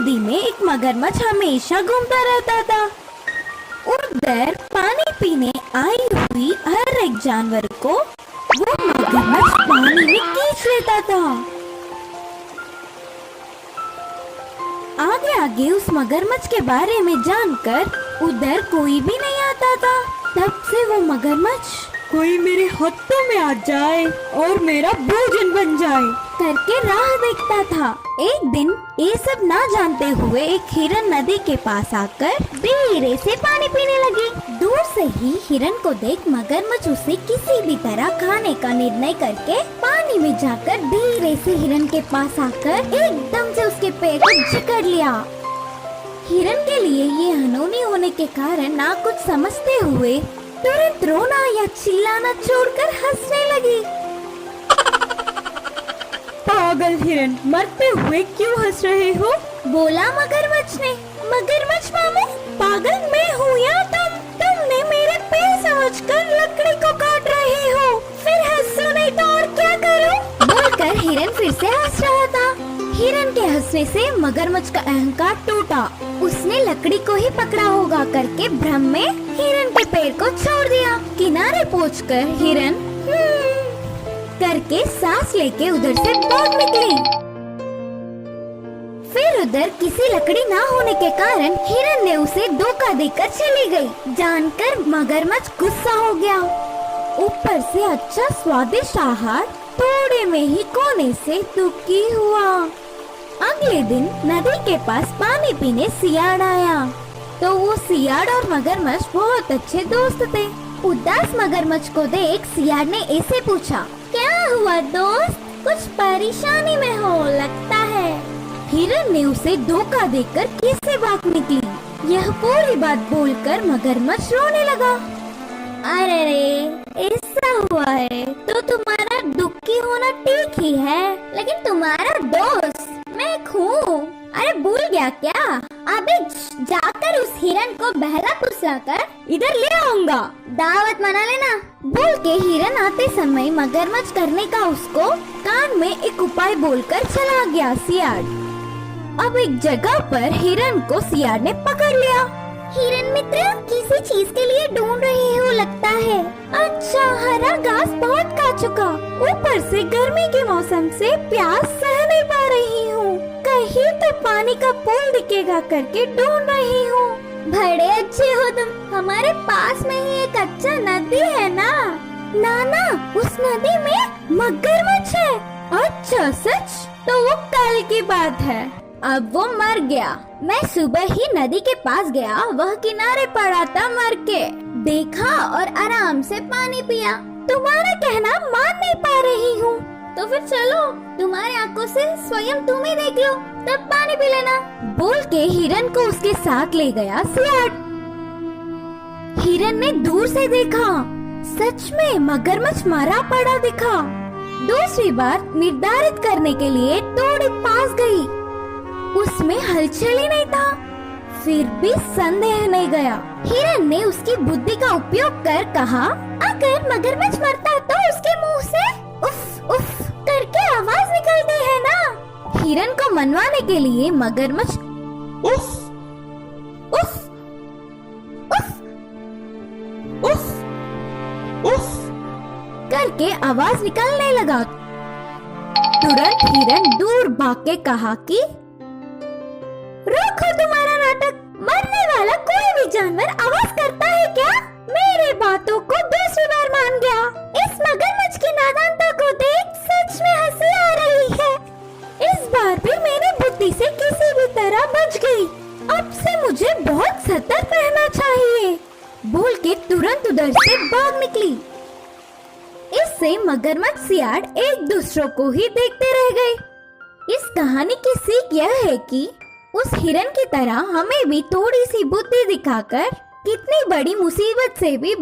नदी में एक मगरमच्छ हमेशा घूमता रहता था। उधर पानी पीने आई हुई हर एक जानवर को वो मगरमच्छ पानी में खींच लेता था। आगे आगे उस मगरमच्छ के बारे में जानकर उधर कोई भी नहीं आता था। तब से वो मगरमच्छ कोई मेरे हाथों में आ जाए और मेरा भोजन बन जाए करके राह देखता था। एक दिन ये सब ना जानते हुए एक हिरन नदी के पास आकर धीरे से पानी पीने लगी। दूर से ही हिरन को देख मगरमच्छ उसे किसी भी तरह खाने का निर्णय करके पानी में जाकर धीरे से हिरन के पास आकर एकदम से उसके पैर को जकड़ लिया। हिरन के लिए ये अनहोनी होने के कारण ना कुछ समझते हुए तुरंत रोना या चिल्लाना छोड़कर हंसने लगी। पागल हिरन, मरते हुए क्यों हंस रहे हो? बोला मगरमच्छ ने। मगरमच्छ मामू, पागल मैं हूँ या तुम? तुमने मेरे पैर समझकर लकड़ी को काट रहे हो, फिर हंसो नहीं तो और क्या करूँ? बोलकर हिरन फिर से हंस रहा था। हिरन के हंसने से मगरमच्छ का अहंकार टूटा। उसने लकड़ी को ही पकड़ा होगा करके भ्रम में हिरन के पैर को छोड़ दिया। किनारे पहुंचकर हिरन करके सांस लेके उधर से भाग निकली। फिर उधर किसी लकड़ी ना होने के कारण हिरन ने उसे धोखा देकर चली गई। जानकर मगरमच्छ गुस्सा हो गया। ऊपर से अच्छा स्वादिष्ट आहार थोड़े में ही खोने से दुखी हुआ। अगले दिन नदी के पास पानी पीने सियाड़ आया तो वो सियाड़ और मगरमच्छ बहुत अच्छे दोस्त थे। उदास मगरमच्छ को देख सियाड़ ने ऐसे पूछा, क्या हुआ दोस्त, कुछ परेशानी में हो लगता है। हिरन ने उसे धोखा देकर कैसे भाग निकली। यह पूरी बात बोलकर मगरमच्छ रोने लगा। अरे रे, ऐसा हुआ है तो तुम्हारा दुखी होना ठीक ही है, लेकिन तुम्हारा दोस्त मैं हूँ। अरे भूल गया क्या? अबे जाकर उस हिरन को बहला फुसला कर इधर ले आऊंगा, दावत मना लेना। बोल के हिरन आते समय मगरमच्छ करने का उसको कान में एक उपाय बोलकर चला गया सियाड़। अब एक जगह पर हिरन को सियाड़ ने पकड़ लिया। हिरन मित्र, किसी चीज के लिए ढूंढ रहे हो लगता है। अच्छा, हरा घास बहुत खा चुका, ऊपर से गर्मी के मौसम से प्यास सह नहीं पा रही हूँ, कहीं तो पानी का पूल दिखेगा करके ढूंढ रही हूँ। बड़े अच्छे हो तुम, हमारे पास में ही एक अच्छा नदी है ना। नाना, उस नदी में मगरमच्छ है। अच्छा सच? तो वो कल की बात है, अब वो मर गया। मैं सुबह ही नदी के पास गया, वह किनारे पड़ा था मर के। देखा और आराम से पानी पिया। तुम्हारा कहना मान नहीं पा रही हूँ, तो फिर चलो तुम्हारी आंखों से स्वयं तुम ही देख लो, तब पानी पी लेना। बोल के हिरन को उसके साथ ले गया सियाड़। हिरन ने दूर से देखा, सच में मगरमच्छ मरा पड़ा दिखा। दूसरी बार निर्धारित करने के लिए थोड़ी पास गई, उसमें हलचल ही नहीं था। फिर भी संदेह नहीं गया। हिरन ने उसकी बुद्धि का उपयोग कर कहा, अगर मगरमच्छ मरता तो उसके मुंह से उफ उफ करके आवाज निकलती है ना। हिरन को मनवाने के लिए मगरमच्छ उफ उफ उफ उफ उफ करके आवाज निकलने लगा। तुरंत हिरन दूर भाग के कहा कि रोको तुम्हारा नाटक, मरने वाला कोई भी जानवर आवाज करता है क्या? मेरे बातों को दूसरी बार मान गया। इस मगरमच्छ की नादानता को देख सच में हंसी आ रही है। इस बार भी मेरी बुद्धि से किसी भी तरह बच गई। अब से मुझे बहुत सतर्क रहना चाहिए। बोल के तुरंत उधर से भाग निकली। इससे मगरमच्छ सियाड़ एक दूसरों को ही देखते रह गए। इस कहानी की सीख यह है कि उस हिरन की तरह हमें भी थोड़ी सी बुद्धि दिखाकर कितनी बड़ी मुसीबत से भी